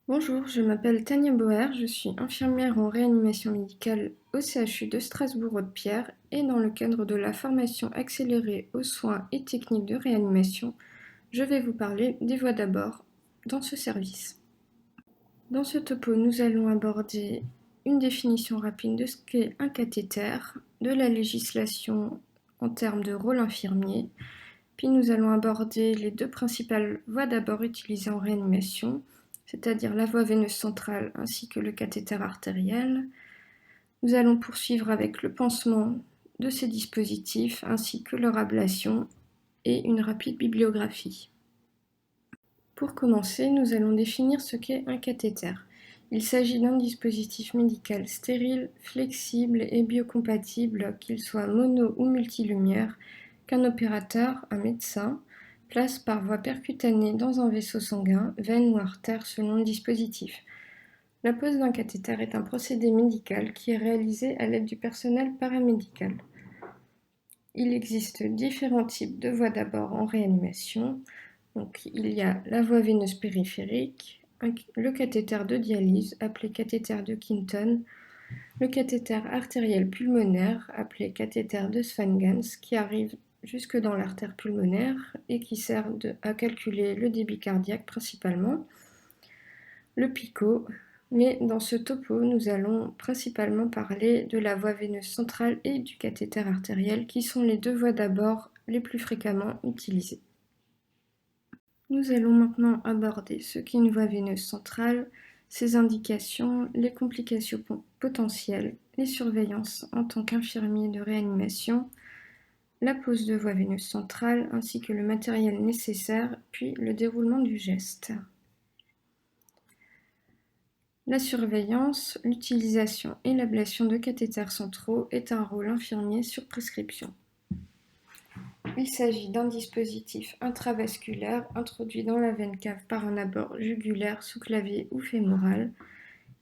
Bonjour, je m'appelle Tania Bauer, je suis infirmière en réanimation médicale au CHU de Strasbourg-Haute-Pierre et dans le cadre de la formation accélérée aux soins et techniques de réanimation, je vais vous parler des voies d'abord dans ce service. Dans ce topo, nous allons aborder une définition rapide de ce qu'est un cathéter, de la législation en termes de rôle infirmier, puis nous allons aborder les deux principales voies d'abord utilisées en réanimation, c'est-à-dire la voie veineuse centrale ainsi que le cathéter artériel. Nous allons poursuivre avec le pansement de ces dispositifs ainsi que leur ablation et une rapide bibliographie. Pour commencer, nous allons définir ce qu'est un cathéter. Il s'agit d'un dispositif médical stérile, flexible et biocompatible, qu'il soit mono ou multilumière, qu'un opérateur, un médecin, place par voie percutanée dans un vaisseau sanguin, veine ou artère selon le dispositif. La pose d'un cathéter est un procédé médical qui est réalisé à l'aide du personnel paramédical. Il existe différents types de voies d'abord en réanimation. Donc, il y a la voie veineuse périphérique, le cathéter de dialyse, appelé cathéter de Quinton, le cathéter artériel pulmonaire, appelé cathéter de Swan-Ganz, qui arrive jusque dans l'artère pulmonaire et qui sert à calculer le débit cardiaque principalement, le PICO, mais dans ce topo, nous allons principalement parler de la voie veineuse centrale et du cathéter artériel, qui sont les deux voies d'abord les plus fréquemment utilisées. Nous allons maintenant aborder ce qu'est une voie veineuse centrale, ses indications, les complications potentielles, les surveillances en tant qu'infirmier de réanimation, la pose de voie veineuse centrale ainsi que le matériel nécessaire, puis le déroulement du geste. La surveillance, l'utilisation et l'ablation de cathéters centraux est un rôle infirmier sur prescription. Il s'agit d'un dispositif intravasculaire introduit dans la veine cave par un abord jugulaire, sous-clavier ou fémoral.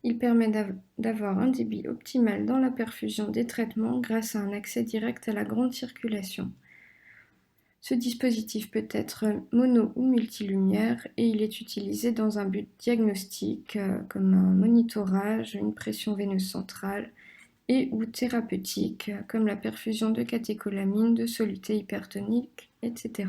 Il permet d'avoir un débit optimal dans la perfusion des traitements grâce à un accès direct à la grande circulation. Ce dispositif peut être mono ou multilumière et il est utilisé dans un but diagnostique comme un monitorage, une pression veineuse centrale et ou thérapeutique comme la perfusion de catécholamine, de solutés hypertoniques, etc.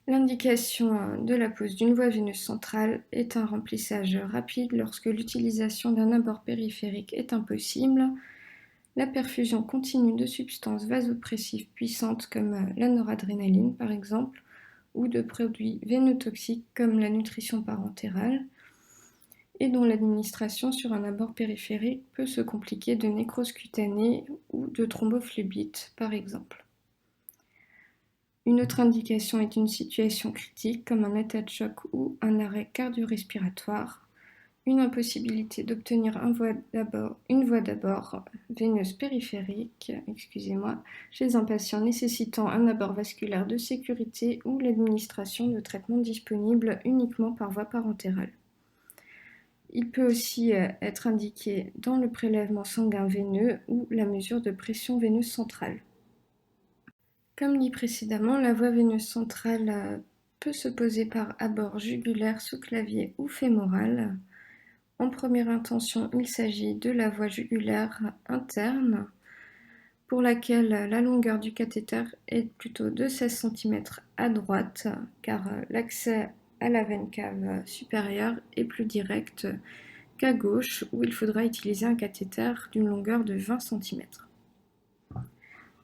L'indication de la pose d'une voie veineuse centrale est un remplissage rapide lorsque l'utilisation d'un abord périphérique est impossible. La perfusion continue de substances vasopressives puissantes comme la noradrénaline par exemple, ou de produits vénotoxiques comme la nutrition parentérale, et dont l'administration sur un abord périphérique peut se compliquer de nécrose cutanée ou de thrombophlébite par exemple. Une autre indication est une situation critique comme un état de choc ou un arrêt cardio-respiratoire, une impossibilité d'obtenir une voie d'abord veineuse périphérique, chez un patient nécessitant un abord vasculaire de sécurité ou l'administration de traitements disponibles uniquement par voie parentérale. Il peut aussi être indiqué dans le prélèvement sanguin veineux ou la mesure de pression veineuse centrale. Comme dit précédemment, la voie veineuse centrale peut se poser par abord jugulaire, sous-clavier ou fémoral. En première intention, il s'agit de la voie jugulaire interne, pour laquelle la longueur du cathéter est plutôt de 16 cm à droite, car l'accès à la veine cave supérieure est plus direct qu'à gauche, où il faudra utiliser un cathéter d'une longueur de 20 cm.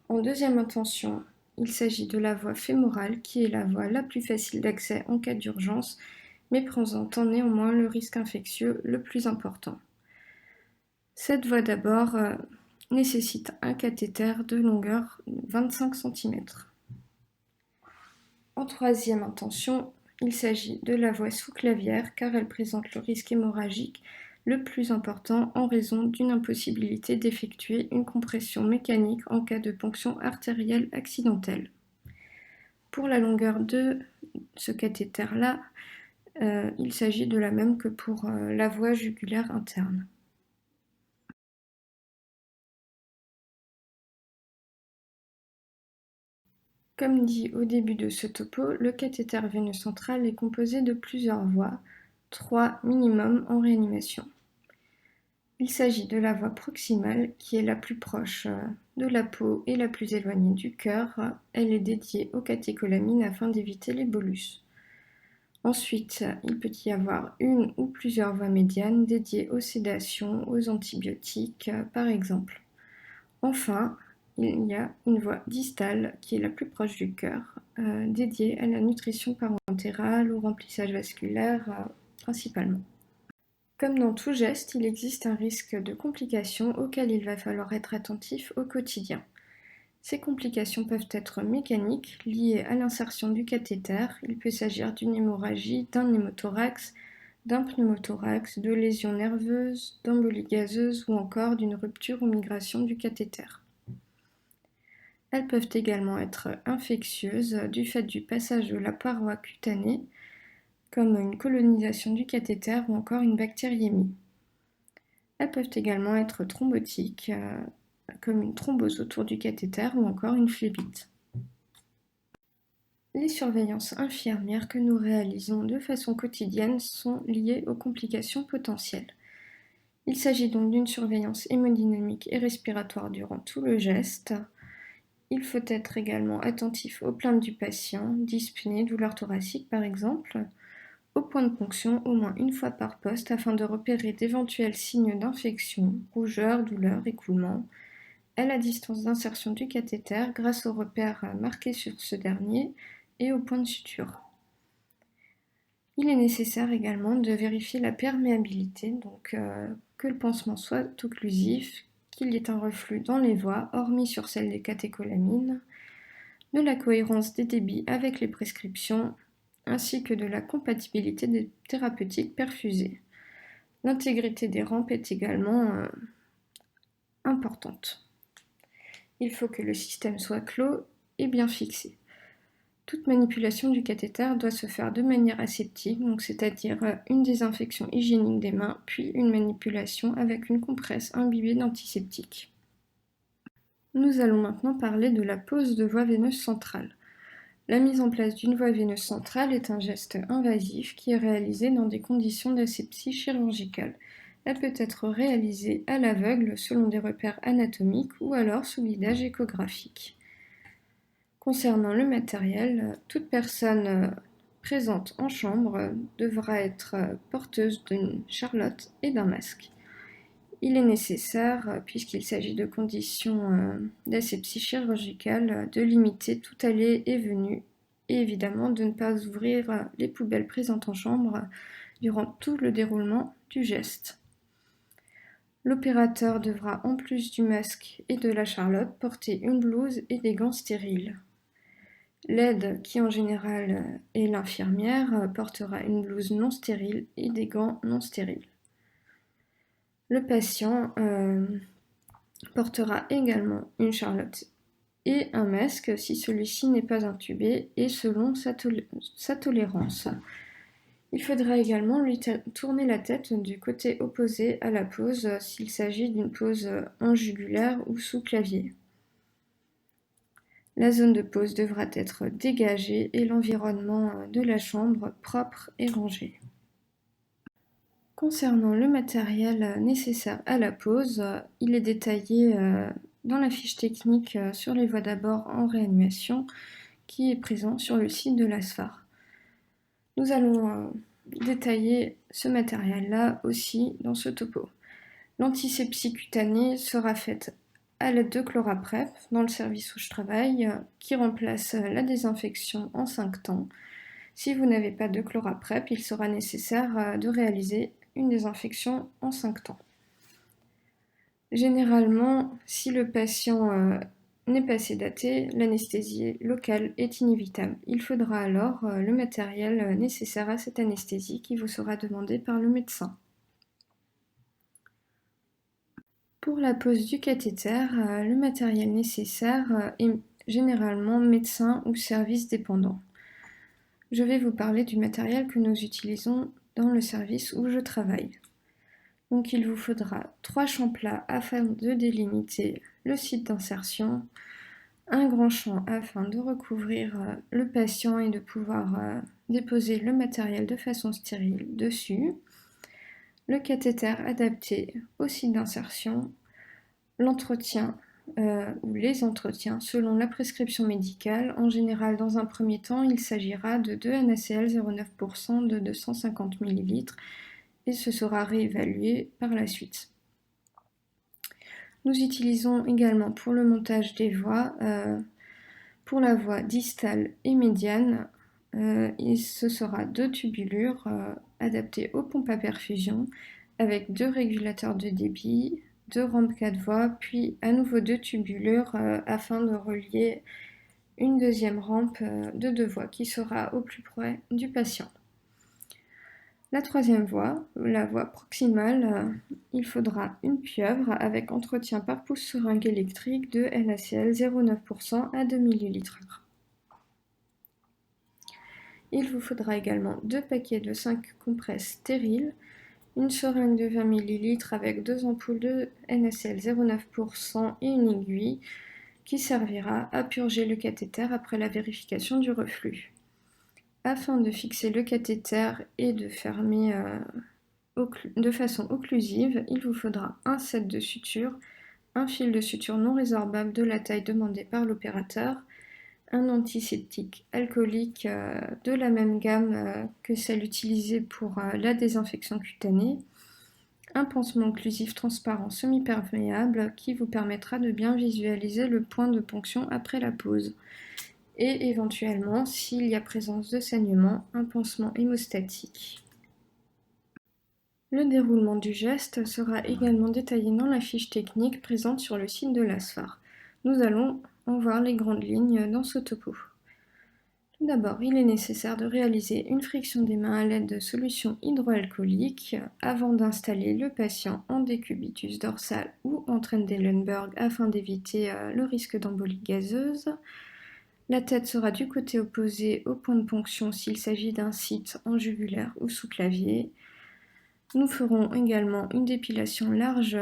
En deuxième intention, il s'agit de la voie fémorale, qui est la voie la plus facile d'accès en cas d'urgence, mais présentant néanmoins le risque infectieux le plus important. Cette voie d'abord nécessite un cathéter de longueur 25 cm. En troisième intention, il s'agit de la voie sous-clavière car elle présente le risque hémorragique le plus important en raison d'une impossibilité d'effectuer une compression mécanique en cas de ponction artérielle accidentelle. Pour la longueur de ce cathéter-là, il s'agit de la même que pour la voie jugulaire interne. Comme dit au début de ce topo, le cathéter veineux central est composé de plusieurs voies, 3 minimum en réanimation. Il s'agit de la voie proximale qui est la plus proche de la peau et la plus éloignée du cœur. Elle est dédiée aux catécholamines afin d'éviter les bolus. Ensuite, il peut y avoir une ou plusieurs voies médianes dédiées aux sédations, aux antibiotiques par exemple. Enfin, il y a une voie distale qui est la plus proche du cœur, dédiée à la nutrition parentérale, au remplissage vasculaire principalement. Comme dans tout geste, il existe un risque de complications auxquelles il va falloir être attentif au quotidien. Ces complications peuvent être mécaniques, liées à l'insertion du cathéter. Il peut s'agir d'une hémorragie, d'un pneumothorax, d'un pneumothorax, de lésions nerveuses, d'embolie gazeuse ou encore d'une rupture ou migration du cathéter. Elles peuvent également être infectieuses du fait du passage de la paroi cutanée, comme une colonisation du cathéter ou encore une bactériémie. Elles peuvent également être thrombotiques, comme une thrombose autour du cathéter ou encore une phlébite. Les surveillances infirmières que nous réalisons de façon quotidienne sont liées aux complications potentielles. Il s'agit donc d'une surveillance hémodynamique et respiratoire durant tout le geste. Il faut être également attentif aux plaintes du patient, dyspnée, douleur thoracique par exemple, au point de ponction au moins une fois par poste afin de repérer d'éventuels signes d'infection, rougeur, douleur, écoulement, à la distance d'insertion du cathéter grâce aux repères marqués sur ce dernier et au point de suture. Il est nécessaire également de vérifier la perméabilité, donc que le pansement soit occlusif, qu'il y ait un reflux dans les voies, hormis sur celle des catécholamines, de la cohérence des débits avec les prescriptions, ainsi que de la compatibilité des thérapeutiques perfusées. L'intégrité des rampes est également importante. Il faut que le système soit clos et bien fixé. Toute manipulation du cathéter doit se faire de manière aseptique, donc c'est-à-dire une désinfection hygiénique des mains, puis une manipulation avec une compresse imbibée d'antiseptique. Nous allons maintenant parler de la pose de voie veineuse centrale. La mise en place d'une voie veineuse centrale est un geste invasif qui est réalisé dans des conditions d'asepsie chirurgicale. Elle peut être réalisée à l'aveugle selon des repères anatomiques ou alors sous guidage échographique. Concernant le matériel, toute personne présente en chambre devra être porteuse d'une charlotte et d'un masque. Il est nécessaire, puisqu'il s'agit de conditions d'asepsie chirurgicale, de limiter tout aller et venue et évidemment de ne pas ouvrir les poubelles présentes en chambre durant tout le déroulement du geste. L'opérateur devra, en plus du masque et de la charlotte, porter une blouse et des gants stériles. L'aide, qui en général est l'infirmière, portera une blouse non stérile et des gants non stériles. Le patient portera également une charlotte et un masque si celui-ci n'est pas intubé et selon sa tolérance. Il faudra également lui tourner la tête du côté opposé à la pose s'il s'agit d'une pose en jugulaire ou sous clavier. La zone de pose devra être dégagée et l'environnement de la chambre propre et rangé. Concernant le matériel nécessaire à la pose, il est détaillé dans la fiche technique sur les voies d'abord en réanimation qui est présent sur le site de l'ASFAR. Nous allons détailler ce matériel-là aussi dans ce topo. L'antisepsie cutanée sera faite à l'aide de Chloraprep dans le service où je travaille, qui remplace la désinfection en 5 temps. Si vous n'avez pas de Chloraprep, il sera nécessaire de réaliser une désinfection en 5 temps. Généralement, si le patient n'est pas sédaté, l'anesthésie locale est inévitable. Il faudra alors le matériel nécessaire à cette anesthésie qui vous sera demandé par le médecin. Pour la pose du cathéter, le matériel nécessaire est généralement médecin ou service dépendant. Je vais vous parler du matériel que nous utilisons dans le service où je travaille. Donc il vous faudra 3 champs plats afin de délimiter le site d'insertion, un grand champ afin de recouvrir le patient et de pouvoir déposer le matériel de façon stérile dessus, le cathéter adapté au site d'insertion, l'entretien ou les entretiens selon la prescription médicale. En général, dans un premier temps, il s'agira de 2 NaCl 0,9% de 250 ml et ce sera réévalué par la suite. Nous utilisons également pour le montage des voies, pour la voie distale et médiane, ce sera 2 tubulures adaptées aux pompes à perfusion avec 2 régulateurs de débit, 2 rampes 4 voies, puis à nouveau 2 tubulures afin de relier une deuxième rampe de 2 voies qui sera au plus près du patient. La troisième voie, la voie proximale, il faudra une pieuvre avec entretien par pouce-seringue électrique de NaCl 0,9% à 2 ml/h. Il vous faudra également 2 paquets de 5 compresses stériles, une seringue de 20 ml avec 2 ampoules de NaCl 0,9% et une aiguille qui servira à purger le cathéter après la vérification du reflux. Afin de fixer le cathéter et de fermer de façon occlusive, il vous faudra un set de sutures, un fil de suture non résorbable de la taille demandée par l'opérateur, un antiseptique alcoolique de la même gamme que celle utilisée pour la désinfection cutanée, un pansement occlusif transparent semi-perméable qui vous permettra de bien visualiser le point de ponction après la pose, et éventuellement, s'il y a présence de saignement, un pansement hémostatique. Le déroulement du geste sera également détaillé dans la fiche technique présente sur le site de l'ASFAR. Nous allons en voir les grandes lignes dans ce topo. Tout d'abord, il est nécessaire de réaliser une friction des mains à l'aide de solutions hydroalcooliques avant d'installer le patient en décubitus dorsal ou en Trendelenburg afin d'éviter le risque d'embolie gazeuse. La tête sera du côté opposé au point de ponction s'il s'agit d'un site en jugulaire ou sous-clavier. Nous ferons également une dépilation large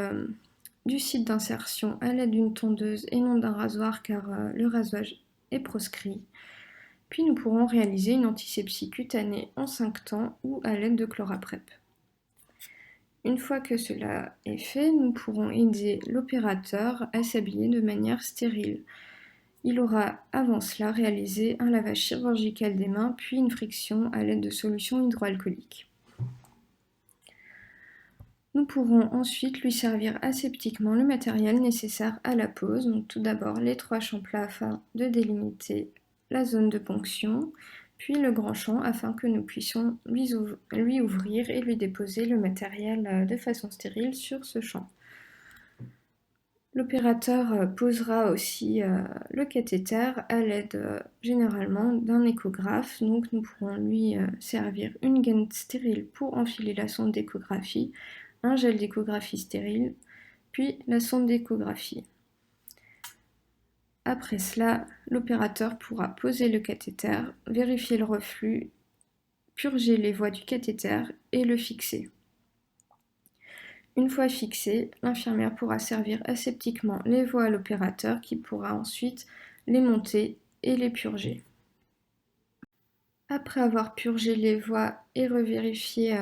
du site d'insertion à l'aide d'une tondeuse et non d'un rasoir car le rasage est proscrit. Puis nous pourrons réaliser une antisepsie cutanée en 5 temps ou à l'aide de Chloraprep. Une fois que cela est fait, nous pourrons aider l'opérateur à s'habiller de manière stérile. Il aura avant cela réalisé un lavage chirurgical des mains, puis une friction à l'aide de solutions hydroalcooliques. Nous pourrons ensuite lui servir aseptiquement le matériel nécessaire à la pose. Donc tout d'abord les 3 champs plats afin de délimiter la zone de ponction, puis le grand champ afin que nous puissions lui ouvrir et lui déposer le matériel de façon stérile sur ce champ. L'opérateur posera aussi le cathéter à l'aide généralement d'un échographe. Donc nous pourrons lui servir une gaine stérile pour enfiler la sonde d'échographie, un gel d'échographie stérile, puis la sonde d'échographie. Après cela, l'opérateur pourra poser le cathéter, vérifier le reflux, purger les voies du cathéter et le fixer. Une fois fixé, l'infirmière pourra servir aseptiquement les voies à l'opérateur qui pourra ensuite les monter et les purger. Après avoir purgé les voies et revérifié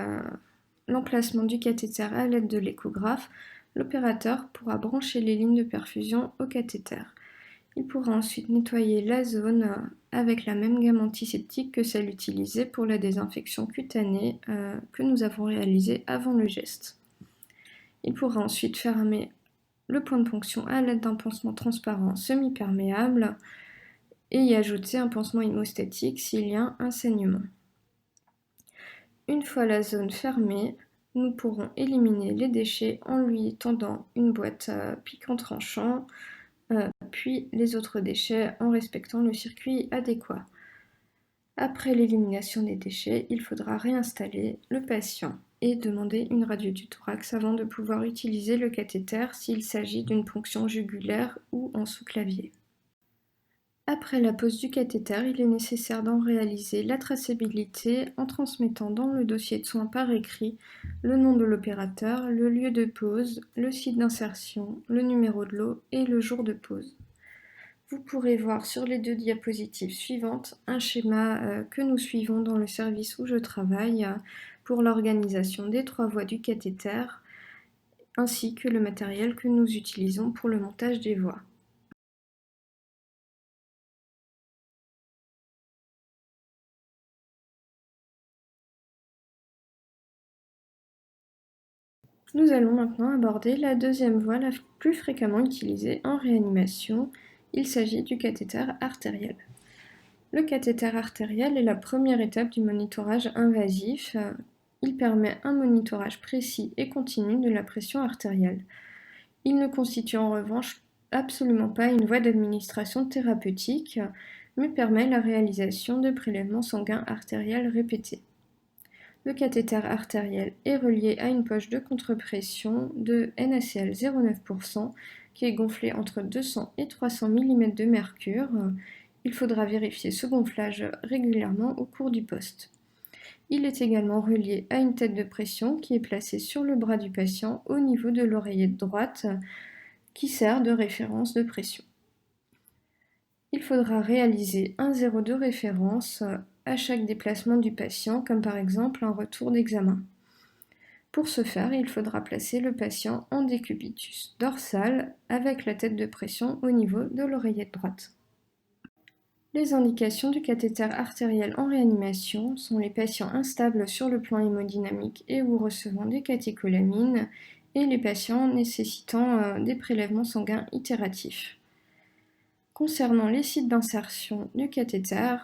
l'emplacement du cathéter à l'aide de l'échographe, l'opérateur pourra brancher les lignes de perfusion au cathéter. Il pourra ensuite nettoyer la zone avec la même gamme antiseptique que celle utilisée pour la désinfection cutanée que nous avons réalisée avant le geste. Il pourra ensuite fermer le point de ponction à l'aide d'un pansement transparent semi-perméable et y ajouter un pansement hémostatique s'il y a un saignement. Une fois la zone fermée, nous pourrons éliminer les déchets en lui tendant une boîte piquant tranchant, puis les autres déchets en respectant le circuit adéquat. Après l'élimination des déchets, il faudra réinstaller le patient et demander une radio du thorax avant de pouvoir utiliser le cathéter s'il s'agit d'une ponction jugulaire ou en sous-clavier. Après la pose du cathéter, il est nécessaire d'en réaliser la traçabilité en transmettant dans le dossier de soins par écrit le nom de l'opérateur, le lieu de pose, le site d'insertion, le numéro de lot et le jour de pose. Vous pourrez voir sur les 2 diapositives suivantes un schéma que nous suivons dans le service où je travaille pour l'organisation des 3 voies du cathéter, ainsi que le matériel que nous utilisons pour le montage des voies. Nous allons maintenant aborder la deuxième voie la plus fréquemment utilisée en réanimation. Il s'agit du cathéter artériel. Le cathéter artériel est la première étape du monitorage invasif. Il permet un monitorage précis et continu de la pression artérielle. Il ne constitue en revanche absolument pas une voie d'administration thérapeutique, mais permet la réalisation de prélèvements sanguins artériels répétés. Le cathéter artériel est relié à une poche de contrepression de NaCl 0,9% qui est gonflée entre 200 et 300 mm de mercure. Il faudra vérifier ce gonflage régulièrement au cours du poste. Il est également relié à une tête de pression qui est placée sur le bras du patient au niveau de l'oreillette droite qui sert de référence de pression. Il faudra réaliser un zéro de référence à chaque déplacement du patient, comme par exemple un retour d'examen. Pour ce faire, il faudra placer le patient en décubitus dorsal avec la tête de pression au niveau de l'oreillette droite. Les indications du cathéter artériel en réanimation sont les patients instables sur le plan hémodynamique et ou recevant des catécholamines et les patients nécessitant des prélèvements sanguins itératifs. Concernant les sites d'insertion du cathéter,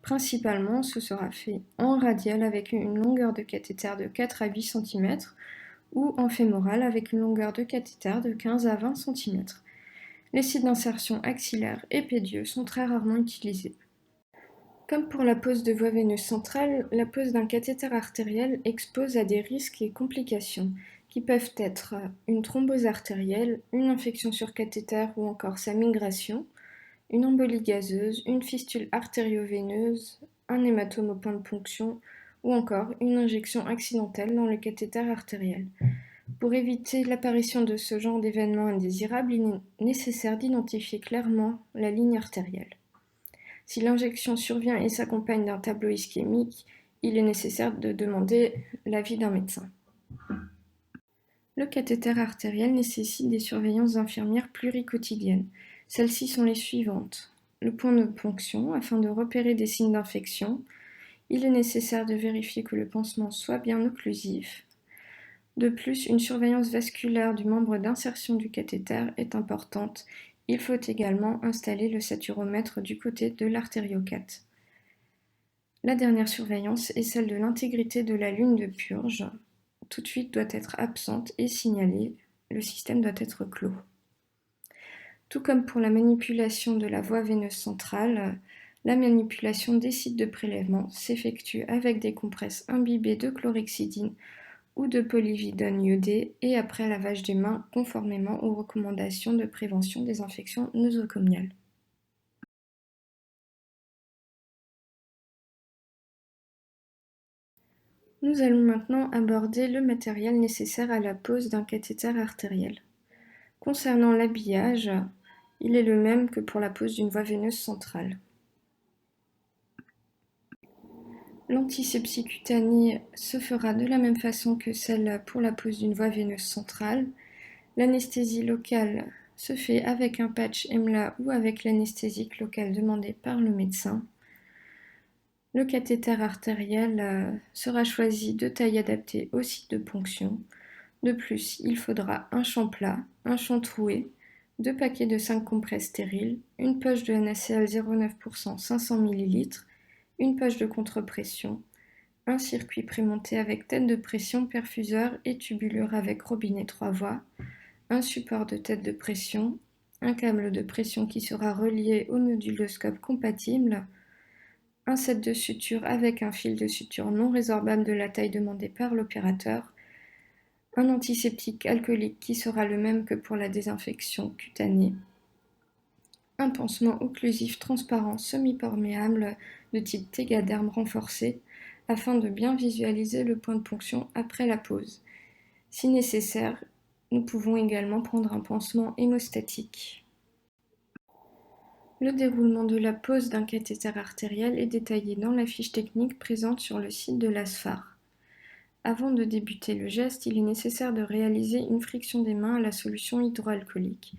principalement ce sera fait en radial avec une longueur de cathéter de 4 à 8 cm ou en fémoral avec une longueur de cathéter de 15 à 20 cm. Les sites d'insertion axillaire et pédieux sont très rarement utilisés. Comme pour la pose de voie veineuse centrale, la pose d'un cathéter artériel expose à des risques et complications qui peuvent être une thrombose artérielle, une infection sur cathéter ou encore sa migration, une embolie gazeuse, une fistule artério-veineuse, un hématome au point de ponction ou encore une injection accidentelle dans le cathéter artériel. Pour éviter l'apparition de ce genre d'événements indésirables, il est nécessaire d'identifier clairement la ligne artérielle. Si l'injection survient et s'accompagne d'un tableau ischémique, il est nécessaire de demander l'avis d'un médecin. Le cathéter artériel nécessite des surveillances infirmières pluriquotidiennes. Celles-ci sont les suivantes. Le point de ponction, afin de repérer des signes d'infection. Il est nécessaire de vérifier que le pansement soit bien occlusif. De plus, une surveillance vasculaire du membre d'insertion du cathéter est importante. Il faut également installer le saturomètre du côté de l'artériocate. La dernière surveillance est celle de l'intégrité de la lune de purge. Toute fuite doit être absente et signalée. Le système doit être clos. Tout comme pour la manipulation de la voie veineuse centrale, la manipulation des sites de prélèvement s'effectue avec des compresses imbibées de chlorhexidine ou de polyvidone iodé et après lavage des mains conformément aux recommandations de prévention des infections nosocomiales. Nous allons maintenant aborder le matériel nécessaire à la pose d'un cathéter artériel. Concernant l'habillage, il est le même que pour la pose d'une voie veineuse centrale. L'antisepsie cutanée se fera de la même façon que celle pour la pose d'une voie veineuse centrale. L'anesthésie locale se fait avec un patch EMLA ou avec l'anesthésique locale demandée par le médecin. Le cathéter artériel sera choisi de taille adaptée au site de ponction. De plus, il faudra un champ plat, un champ troué, 2 paquets de 5 compresses stériles, une poche de NaCl 0,9% 500 ml, une poche de contre-pression, un circuit prémonté avec tête de pression, perfuseur et tubulure avec robinet 3 voies, un support de tête de pression, un câble de pression qui sera relié au noduloscope compatible, un set de suture avec un fil de suture non résorbable de la taille demandée par l'opérateur, un antiseptique alcoolique qui sera le même que pour la désinfection cutanée, un pansement occlusif transparent semi-perméable de type Tegaderm renforcé afin de bien visualiser le point de ponction après la pose. Si nécessaire, nous pouvons également prendre un pansement hémostatique. Le déroulement de la pose d'un cathéter artériel est détaillé dans la fiche technique présente sur le site de l'ASFAR. Avant de débuter le geste, il est nécessaire de réaliser une friction des mains à la solution hydroalcoolique.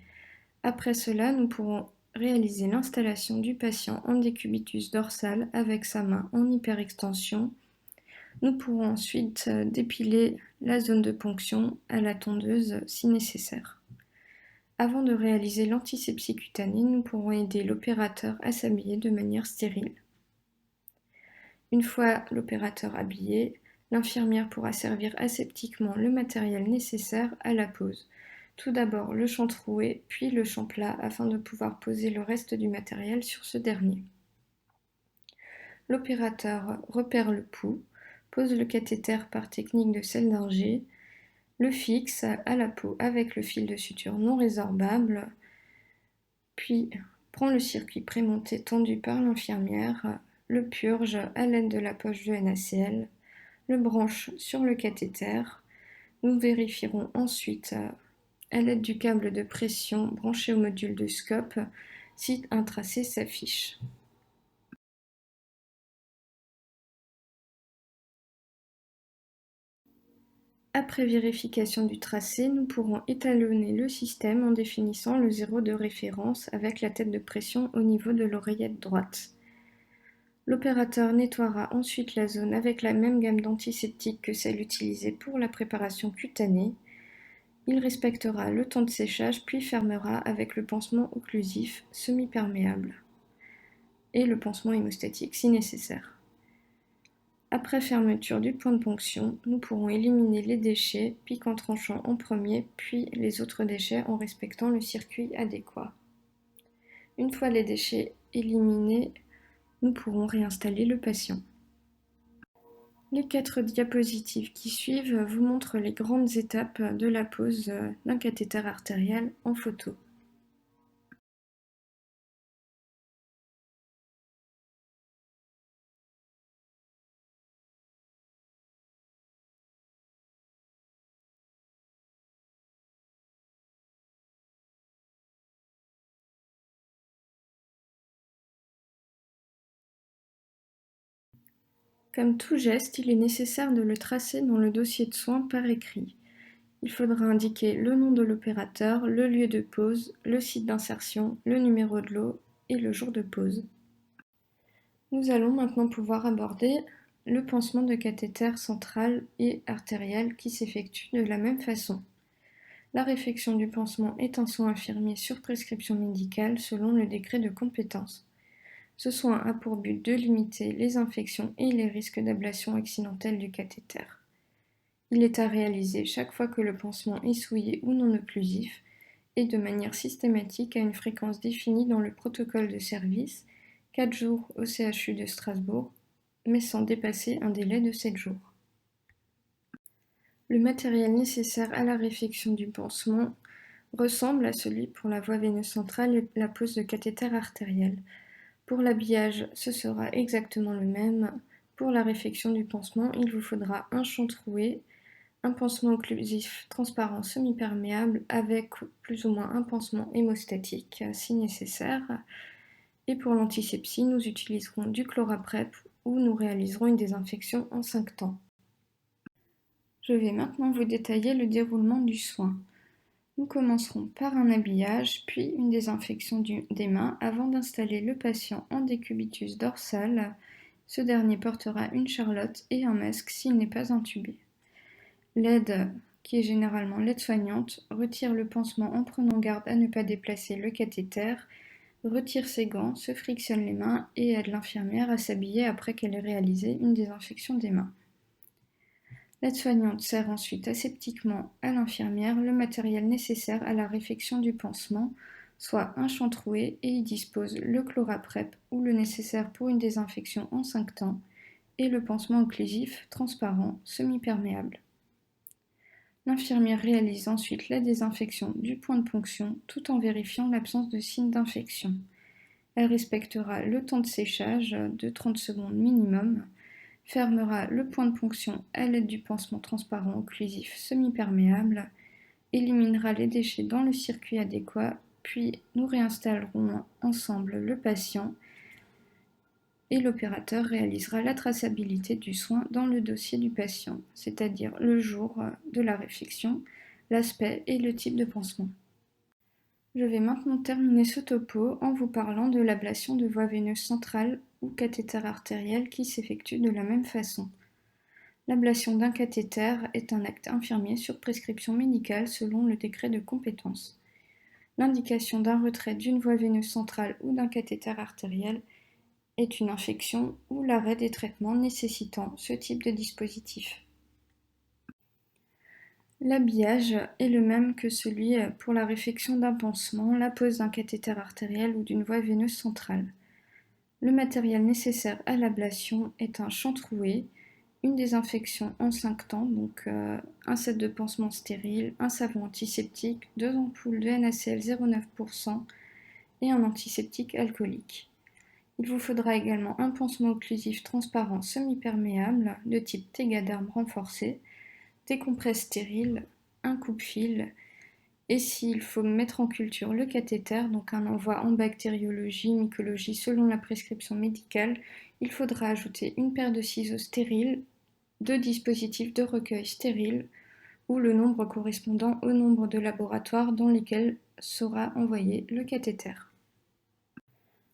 Après cela, nous pourrons réaliser l'installation du patient en décubitus dorsal avec sa main en hyperextension. Nous pourrons ensuite dépiler la zone de ponction à la tondeuse si nécessaire. Avant de réaliser l'antisepsie cutanée, nous pourrons aider l'opérateur à s'habiller de manière stérile. Une fois l'opérateur habillé, l'infirmière pourra servir aseptiquement le matériel nécessaire à la pose. Tout d'abord le champ troué, puis le champ plat afin de pouvoir poser le reste du matériel sur ce dernier. L'opérateur repère le pouls, pose le cathéter par technique de selle d'Inger, le fixe à la peau avec le fil de suture non résorbable, puis prend le circuit prémonté tendu par l'infirmière, le purge à l'aide de la poche de NaCl, le branche sur le cathéter. Nous vérifierons ensuite à l'aide du câble de pression branché au module de scope si un tracé s'affiche. Après vérification du tracé, nous pourrons étalonner le système en définissant le zéro de référence avec la tête de pression au niveau de l'oreillette droite. L'opérateur nettoiera ensuite la zone avec la même gamme d'antiseptiques que celle utilisée pour la préparation cutanée. Il respectera le temps de séchage puis fermera avec le pansement occlusif semi-perméable et le pansement hémostatique si nécessaire. Après fermeture du point de ponction, nous pourrons éliminer les déchets, pic en tranchant en premier, puis les autres déchets en respectant le circuit adéquat. Une fois les déchets éliminés, nous pourrons réinstaller le patient. Les 4 diapositives qui suivent vous montrent les grandes étapes de la pose d'un cathéter artériel en photo. Comme tout geste, il est nécessaire de le tracer dans le dossier de soins par écrit. Il faudra indiquer le nom de l'opérateur, le lieu de pose, le site d'insertion, le numéro de lot et le jour de pose. Nous allons maintenant pouvoir aborder le pansement de cathéter central et artériel qui s'effectue de la même façon. La réfection du pansement est un soin infirmier sur prescription médicale selon le décret de compétence. Ce soin a pour but de limiter les infections et les risques d'ablation accidentelle du cathéter. Il est à réaliser chaque fois que le pansement est souillé ou non occlusif et de manière systématique à une fréquence définie dans le protocole de service, 4 jours au CHU de Strasbourg, mais sans dépasser un délai de 7 jours. Le matériel nécessaire à la réfection du pansement ressemble à celui pour la voie veineuse centrale et la pose de cathéter artériel. Pour l'habillage, ce sera exactement le même. Pour la réfection du pansement, il vous faudra un champ troué, un pansement occlusif transparent semi-perméable avec plus ou moins un pansement hémostatique si nécessaire. Et pour l'antisepsie, nous utiliserons du Chlora-Prep ou nous réaliserons une désinfection en 5 temps. Je vais maintenant vous détailler le déroulement du soin. Nous commencerons par un habillage, puis une désinfection des mains avant d'installer le patient en décubitus dorsal. Ce dernier portera une charlotte et un masque s'il n'est pas intubé. L'aide, qui est généralement l'aide-soignante, retire le pansement en prenant garde à ne pas déplacer le cathéter, retire ses gants, se frictionne les mains et aide l'infirmière à s'habiller après qu'elle ait réalisé une désinfection des mains. L'aide-soignante sert ensuite aseptiquement à l'infirmière le matériel nécessaire à la réfection du pansement, soit un champ troué, et y dispose le Chlora-Prep ou le nécessaire pour une désinfection en 5 temps, et le pansement occlusif transparent semi-perméable. L'infirmière réalise ensuite la désinfection du point de ponction tout en vérifiant l'absence de signes d'infection. Elle respectera le temps de séchage de 30 secondes minimum, fermera le point de ponction à l'aide du pansement transparent occlusif semi-perméable, éliminera les déchets dans le circuit adéquat puis nous réinstallerons ensemble le patient et l'opérateur réalisera la traçabilité du soin dans le dossier du patient, c'est-à-dire le jour de la réflexion, l'aspect et le type de pansement. Je vais maintenant terminer ce topo en vous parlant de l'ablation de voie veineuse centrale ou cathéter artériel qui s'effectue de la même façon. L'ablation d'un cathéter est un acte infirmier sur prescription médicale selon le décret de compétence. L'indication d'un retrait d'une voie veineuse centrale ou d'un cathéter artériel est une infection ou l'arrêt des traitements nécessitant ce type de dispositif. L'habillage est le même que celui pour la réfection d'un pansement, la pose d'un cathéter artériel ou d'une voie veineuse centrale. Le matériel nécessaire à l'ablation est un chantroué, une désinfection en 5 temps, donc un set de pansement stérile, un savon antiseptique, 2 ampoules de NaCl 0,9% et un antiseptique alcoolique. Il vous faudra également un pansement occlusif transparent semi-perméable de type Tegaderm renforcé, des compresses stériles, un coupe-fil, et s'il faut mettre en culture le cathéter, donc un envoi en bactériologie, mycologie selon la prescription médicale, il faudra ajouter une paire de ciseaux stériles, 2 dispositifs de recueil stériles ou le nombre correspondant au nombre de laboratoires dans lesquels sera envoyé le cathéter.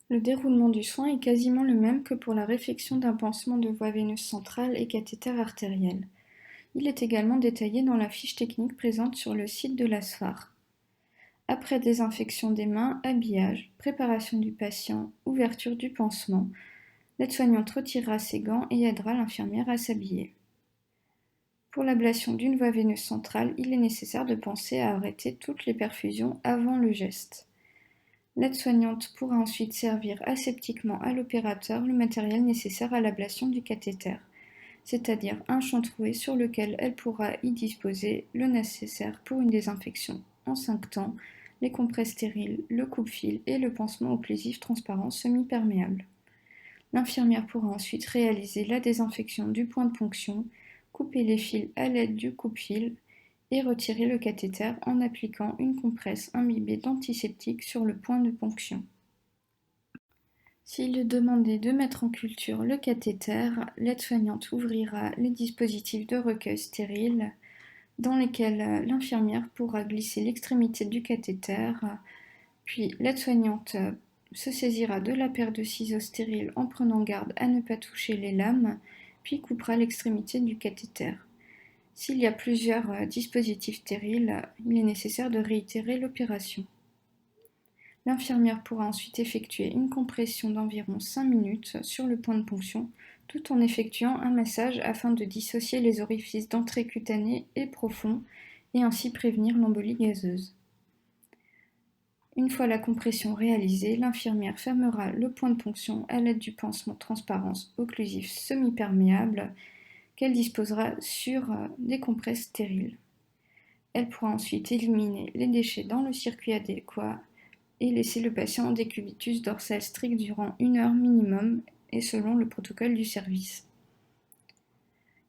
Le déroulement du soin est quasiment le même que pour la réfection d'un pansement de voie veineuse centrale et cathéter artériel. Il est également détaillé dans la fiche technique présente sur le site de l'ASFAR. Après désinfection des mains, habillage, préparation du patient, ouverture du pansement, l'aide-soignante retirera ses gants et aidera l'infirmière à s'habiller. Pour l'ablation d'une voie veineuse centrale, il est nécessaire de penser à arrêter toutes les perfusions avant le geste. L'aide-soignante pourra ensuite servir aseptiquement à l'opérateur le matériel nécessaire à l'ablation du cathéter, c'est-à-dire un chantroué sur lequel elle pourra y disposer le nécessaire pour une désinfection en 5 temps, les compresses stériles, le coupe-fil et le pansement occlusif transparent semi-perméable. L'infirmière pourra ensuite réaliser la désinfection du point de ponction, couper les fils à l'aide du coupe-fil et retirer le cathéter en appliquant une compresse imbibée d'antiseptique sur le point de ponction. S'il est demandé de mettre en culture le cathéter, l'aide-soignante ouvrira les dispositifs de recueil stérile dans lesquels l'infirmière pourra glisser l'extrémité du cathéter, puis l'aide-soignante se saisira de la paire de ciseaux stériles en prenant garde à ne pas toucher les lames, puis coupera l'extrémité du cathéter. S'il y a plusieurs dispositifs stériles, il est nécessaire de réitérer l'opération. L'infirmière pourra ensuite effectuer une compression d'environ 5 minutes sur le point de ponction, tout en effectuant un massage afin de dissocier les orifices d'entrée cutanée et profonds et ainsi prévenir l'embolie gazeuse. Une fois la compression réalisée, l'infirmière fermera le point de ponction à l'aide du pansement transparence occlusif semi-perméable qu'elle disposera sur des compresses stériles. Elle pourra ensuite éliminer les déchets dans le circuit adéquat et laisser le patient en décubitus dorsal strict durant 1 heure minimum et selon le protocole du service.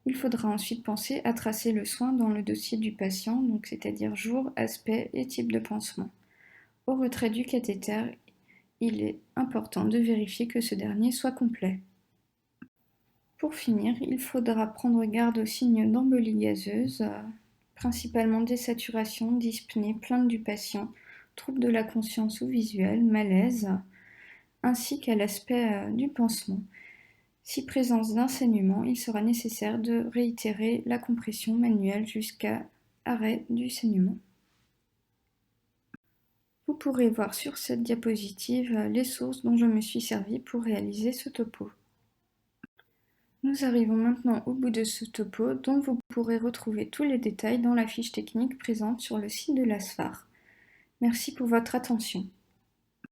Il faudra ensuite penser à tracer le soin dans le dossier du patient, donc c'est-à-dire jour, aspect et type de pansement. Au retrait du cathéter, il est important de vérifier que ce dernier soit complet. Pour finir, il faudra prendre garde aux signes d'embolie gazeuse, principalement désaturation, dyspnée, plainte du patient, troubles de la conscience ou visuel, malaise, ainsi qu'à l'aspect du pansement. Si présence d'un saignement, il sera nécessaire de réitérer la compression manuelle jusqu'à arrêt du saignement. Vous pourrez voir sur cette diapositive les sources dont je me suis servi pour réaliser ce topo. Nous arrivons maintenant au bout de ce topo dont vous pourrez retrouver tous les détails dans la fiche technique présente sur le site de l'ASFAR. Merci pour votre attention.